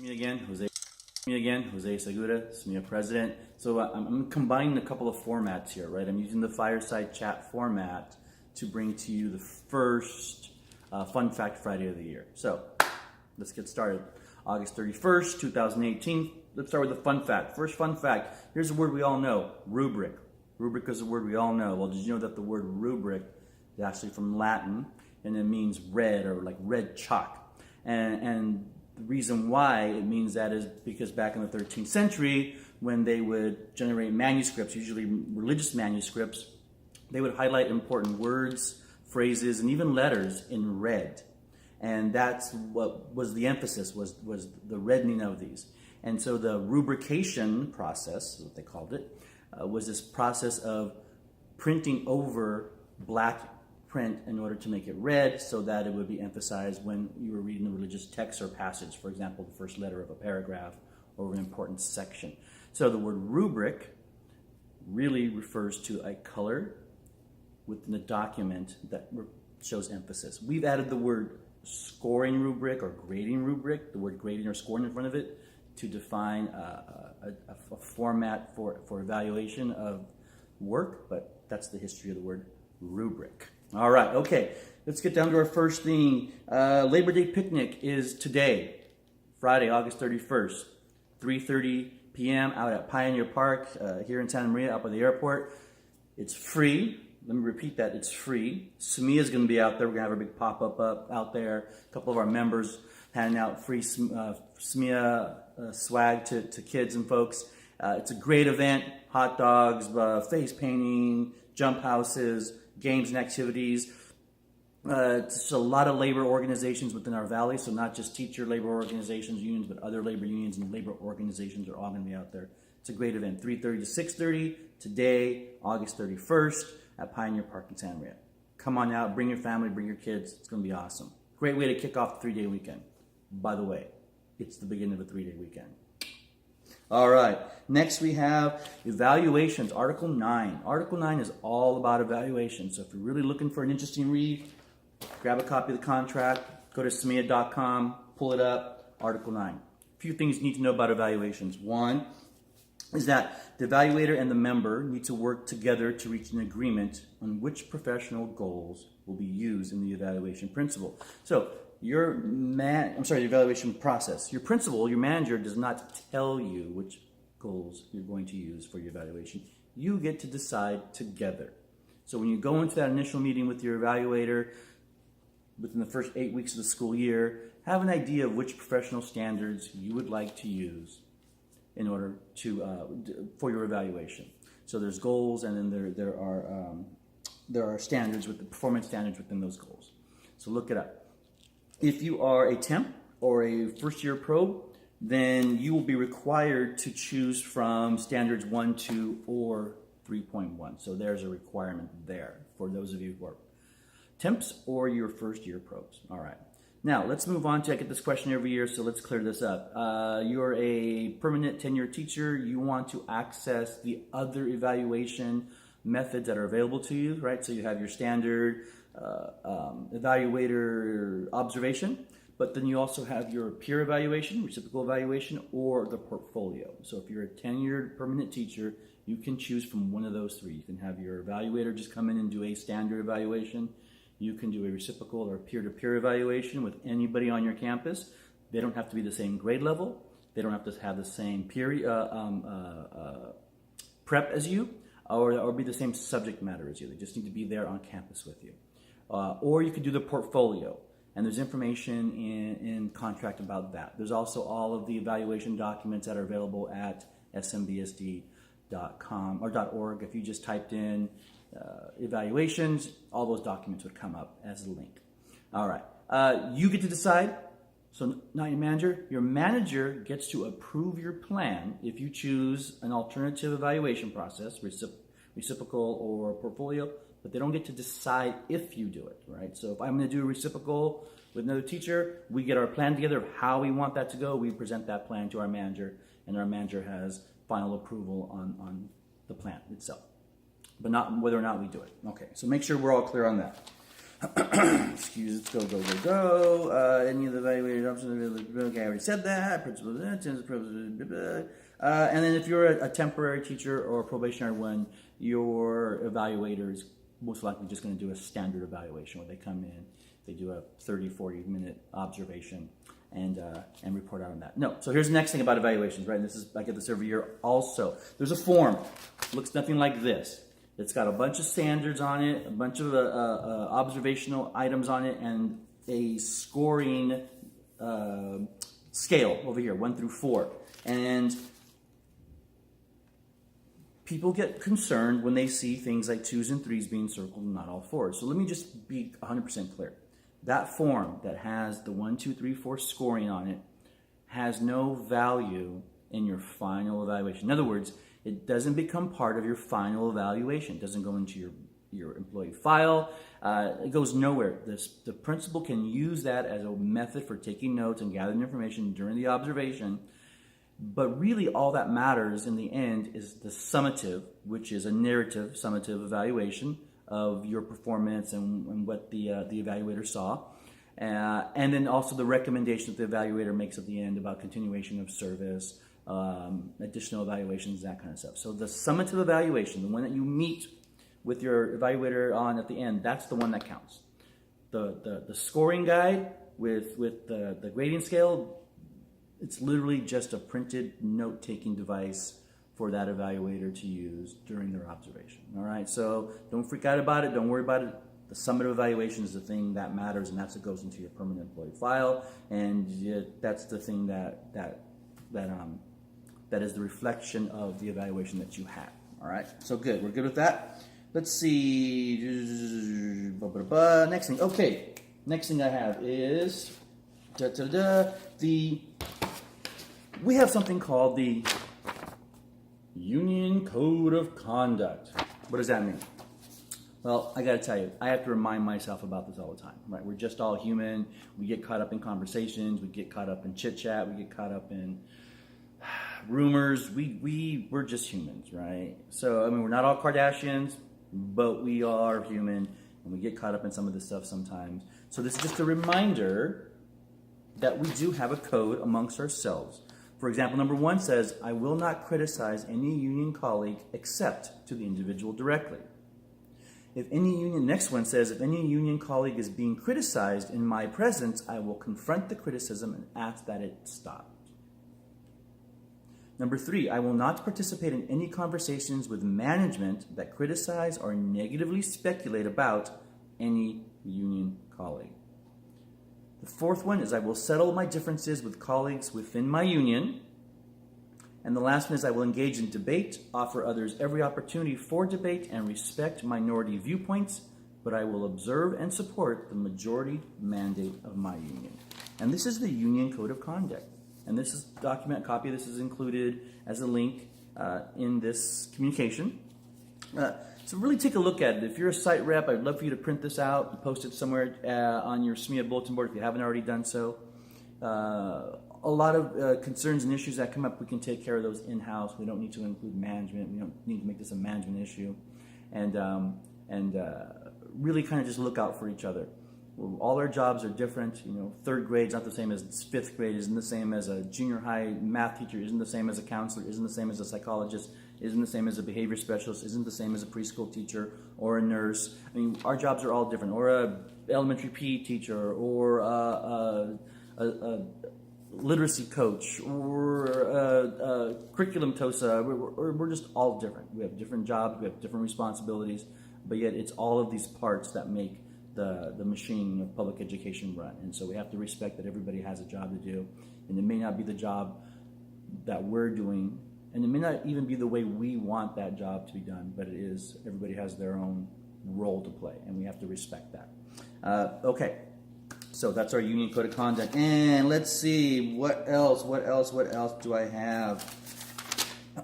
Me again, Jose Segura, SMEA president. So I'm combining a couple of formats here, right? I'm using the Fireside chat format to bring to you the first Fun Fact Friday of the year. So let's get started. August 31st, 2018. Let's start with the fun fact. First fun fact, here's a word we all know, rubric. Rubric is a word we all know. Well, did you know that the word rubric is actually from Latin, and it means red, or like red chalk. And the reason why it means that is because back in the 13th century, when they would generate manuscripts, usually religious manuscripts, they would highlight important words, phrases, and even letters in red. And that's what was the emphasis, was the reddening of these. And so the rubrication process, is what they called it, was this process of printing over black print in order to make it red so that it would be emphasized when you were reading a religious text or passage, for example, the first letter of a paragraph or an important section. So the word rubric really refers to a color within the document that shows emphasis. We've added the word scoring rubric or grading rubric, the word grading or scoring in front of it, to define a format for evaluation of work, but that's the history of the word rubric. All right, okay, let's get down to our first thing. Labor Day picnic is today, Friday, August 31st, 3:30 p.m. out at Pioneer Park here in Santa Maria, up by the airport. It's free. Let me repeat that, it's free. SMEA is going to be out there. We're going to have a big pop-up out there. A couple of our members handing out free SMEA swag to kids and folks. It's a great event. Hot dogs, face painting, jump houses, games and activities. It's a lot of labor organizations within our valley, so not just teacher labor organizations, unions, but other labor unions and labor organizations are all going to be out there. It's a great event, 3:30 to 6:30 today, August 31st at Pioneer Park in Santa Maria. Come on out, bring your family, bring your kids. It's going to be awesome. Great way to kick off the 3-day weekend. By the way, it's the beginning of a 3-day weekend. All right, next we have evaluations, Article 9. Article 9 is all about evaluation. So if you're really looking for an interesting read, grab a copy of the contract, go to smea.com, pull it up, Article 9. A few things you need to know about evaluations. One is that the evaluator and the member need to work together to reach an agreement on which professional goals will be used in the evaluation principle. So the evaluation process. Your principal, your manager, does not tell you which goals you're going to use for your evaluation. You get to decide together. So when you go into that initial meeting with your evaluator within the first 8 weeks of the school year, have an idea of which professional standards you would like to use in order to for your evaluation. So there's goals, and then there are standards with the performance standards within those goals. So look it up. If you are a temp or a first-year pro, then you will be required to choose from standards 1, 2, or 3.1. So there's a requirement there for those of you who are temps or your first-year pros. All right. Now, let's move on to, I get this question every year, so let's clear this up. You're a permanent tenure teacher. You want to access the other evaluation methods that are available to you, right? So you have your standard evaluator observation, but then you also have your peer evaluation, reciprocal evaluation, or the portfolio. So if you're a tenured permanent teacher, you can choose from one of those three. You can have your evaluator just come in and do a standard evaluation. You can do a reciprocal or peer-to-peer evaluation with anybody on your campus. They don't have to be the same grade level. They don't have to have the same peer prep as you, or be the same subject matter as you. They just need to be there on campus with you. Or you could do the portfolio, and there's information in contract about that. There's also all of the evaluation documents that are available at smbsd.com or .org. If you just typed in evaluations, all those documents would come up as a link. All right, you get to decide. So not your manager. Your manager gets to approve your plan if you choose an alternative evaluation process, reciprocal or portfolio, but they don't get to decide if you do it, right? So if I'm going to do a reciprocal with another teacher, we get our plan together of how we want that to go. We present that plan to our manager, and our manager has final approval on the plan itself, but not whether or not we do it. Okay, so make sure we're all clear on that. Excuse, go. Any of the evaluated options, okay, I already said that. Principal, and then if you're a temporary teacher or a probationary one, your evaluator is most likely just going to do a standard evaluation where they come in, they do a 30, 40-minute observation and report out on that. No, so here's the next thing about evaluations, right? And this is, I get this every year also. There's a form, looks nothing like this. It's got a bunch of standards on it, a bunch of observational items on it, and a scoring scale over here, 1 through 4. And people get concerned when they see things like 2s and 3s being circled and not all 4s. So let me just be 100% clear. That form that has the 1, 2, 3, 4 scoring on it has no value in your final evaluation. In other words, it doesn't become part of your final evaluation. It doesn't go into your employee file. It goes nowhere. The principal can use that as a method for taking notes and gathering information during the observation. But really all that matters in the end is the summative, which is a narrative summative evaluation of your performance and what the evaluator saw. And then also the recommendation that the evaluator makes at the end about continuation of service, additional evaluations, that kind of stuff. So the summative evaluation, the one that you meet with your evaluator on at the end, that's the one that counts. The scoring guide with the grading scale, it's literally just a printed note-taking device for that evaluator to use during their observation. All right, so don't freak out about it. Don't worry about it. The summative evaluation is the thing that matters, and that's what goes into your permanent employee file, and that's the thing that is the reflection of the evaluation that you had. All right, so good. We're good with that. Let's see. Next thing. Okay, next thing I have is we have something called the Union Code of Conduct. What does that mean? Well, I got to tell you, I have to remind myself about this all the time, right? We're just all human. We get caught up in conversations. We get caught up in chit-chat. We get caught up in rumors. We're just humans, right? So, I mean, we're not all Kardashians, but we are human, and we get caught up in some of this stuff sometimes. So this is just a reminder that we do have a code amongst ourselves. For example, number 1 says, I will not criticize any union colleague except to the individual directly. Next one says, if any union colleague is being criticized in my presence, I will confront the criticism and ask that it stop. Number 3, I will not participate in any conversations with management that criticize or negatively speculate about any union colleague. The 4th one is I will settle my differences with colleagues within my union. And the last one is I will engage in debate, offer others every opportunity for debate, and respect minority viewpoints, but I will observe and support the majority mandate of my union. And this is the Union Code of Conduct. And this is document copy. This is included as a link in this communication. So really take a look at it. If you're a site rep, I'd love for you to print this out and post it somewhere on your SMEA bulletin board if you haven't already done so. A lot of concerns and issues that come up, we can take care of those in-house. We don't need to include management. We don't need to make this a management issue. And really kind of just look out for each other. All our jobs are different. You know, 3rd grade's not the same as 5th grade, isn't the same as a junior high math teacher, isn't the same as a counselor, isn't the same as a psychologist, isn't the same as a behavior specialist, isn't the same as a preschool teacher or a nurse. I mean, our jobs are all different. Or a elementary PE teacher, or a literacy coach, or a curriculum TOSA. We're just all different. We have different jobs, we have different responsibilities, but yet it's all of these parts that make the machine of public education run. And so we have to respect that everybody has a job to do, and it may not be the job that we're doing, and it may not even be the way we want that job to be done, but it is. Everybody has their own role to play, and we have to respect that. Okay, so that's our Union Code of Conduct. And let's see, what else do I have?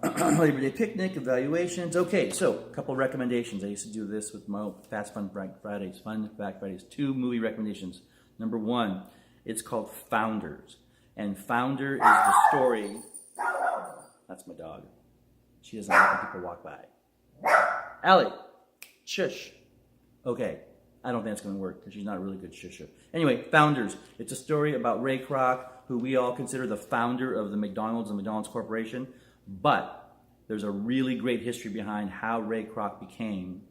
Labor Day picnic, evaluations. Okay, so a couple recommendations. I used to do this with my Fast Fun Fridays. Fun Fact Fridays. 2 movie recommendations. Number 1, it's called Founders. And Founder is the story. That's my dog. She doesn't like when people walk by. Allie, shush. Okay, I don't think that's going to work because she's not a really good shusher. Anyway, Founders. It's a story about Ray Kroc, who we all consider the founder of the McDonald's and McDonald's Corporation. But there's a really great history behind how Ray Kroc became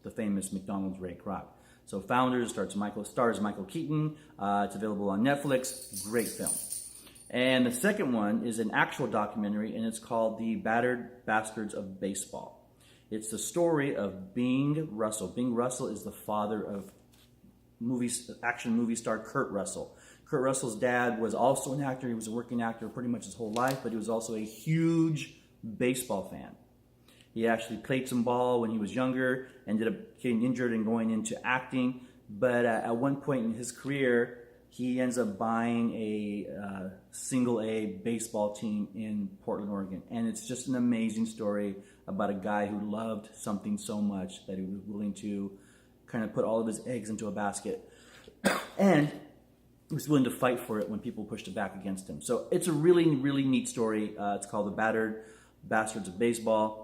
the famous McDonald's Ray Kroc. So Founders stars Michael Keaton. It's available on Netflix. Great film. And the second one is an actual documentary, and it's called The Battered Bastards of Baseball. It's the story of Bing Russell. Bing Russell is the father of action movie star Kurt Russell. Kurt Russell's dad was also an actor. He was a working actor pretty much his whole life, but he was also a huge baseball fan. He actually played some ball when he was younger, ended up getting injured and going into acting. But at one point in his career, he ends up buying a single-A baseball team in Portland, Oregon. And it's just an amazing story about a guy who loved something so much that he was willing to kind of put all of his eggs into a basket. And he was willing to fight for it when people pushed it back against him. So it's a really, really neat story. It's called The Battered Bastards of Baseball.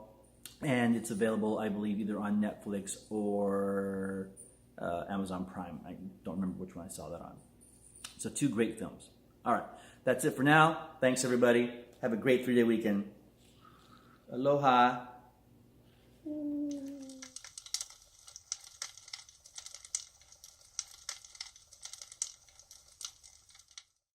And it's available, I believe, either on Netflix or Amazon Prime. I don't remember which one I saw that on. So 2 great films. All right, that's it for now. Thanks, everybody. Have a great 3-day weekend. Aloha.